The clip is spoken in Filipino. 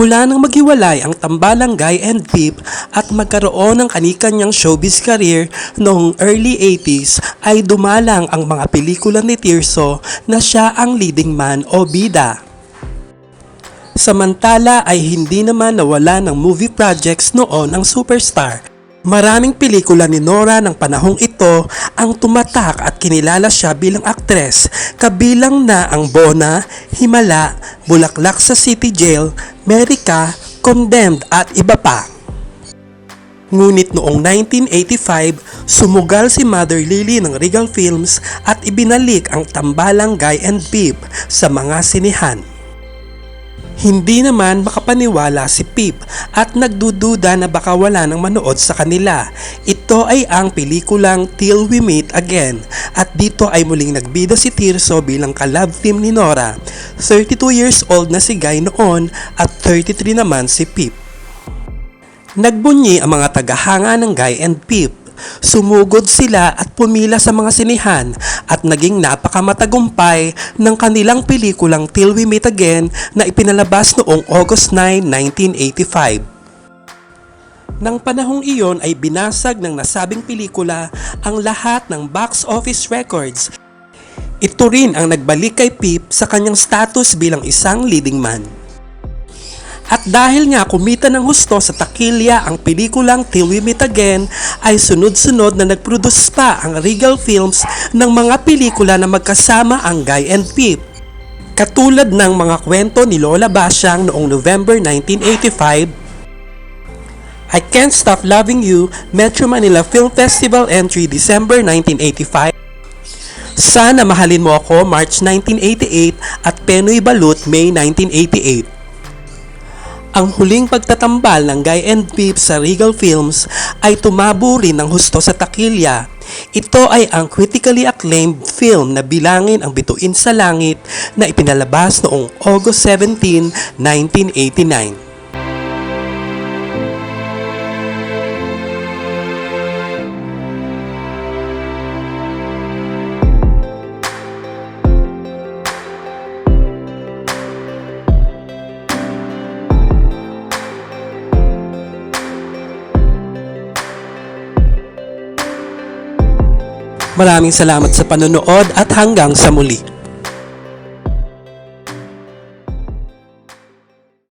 Mula nang maghiwalay ang tambalang Guy and Pip at magkaroon ng kani-kanyang showbiz career noong early 80s ay dumalang ang mga pelikula ni Tirso na siya ang leading man o bida. Samantala ay hindi naman nawala ng movie projects noon ang superstar. Maraming pelikula ni Nora ng panahong ito ang tumatak at kinilala siya bilang aktres, kabilang na ang Bona, Himala, Bulaklak sa City Jail, Merica, Condemned at iba pa. Ngunit noong 1985, sumugal si Mother Lily ng Regal Films at ibinalik ang tambalang Guy and Pip sa mga sinehan. Hindi naman makapaniwala si Pip at nagdududa na baka wala nang manood sa kanila. Ito ay ang pelikulang Till We Meet Again at dito ay muling nagbida si Tirso bilang ka-love team ni Nora. 32 years old na si Guy noon at 33 naman si Pip. Nagbunyi ang mga tagahanga ng Guy and Pip. Sumugod sila at pumila sa mga sinihan at naging napakamatagumpay ng kanilang pelikulang Till We Meet Again na ipinalabas noong August 9, 1985. Nang panahong iyon ay binasag ng nasabing pelikula ang lahat ng box office records. Ito rin ang nagbalik kay Pip sa kanyang status bilang isang leading man. At dahil nga kumita ng husto sa takilya ang pelikulang Till We Meet Again, ay sunod-sunod na nagproduce pa ang Regal Films ng mga pelikula na magkasama ang Guy and Pip. Katulad ng mga kwento ni Lola Basyang noong November 1985, I Can't Stop Loving You, Metro Manila Film Festival entry December 1985, Sana Mahalin Mo Ako, March 1988 at Penoy Balut, May 1988. Ang huling pagtatambal ng Guy and Pip sa Regal Films ay tumabo rin ng husto sa takilya. Ito ay ang critically acclaimed film na Bilangin ang Bituin sa Langit na ipinalabas noong August 17, 1989. Maraming salamat sa panonood at hanggang sa muli.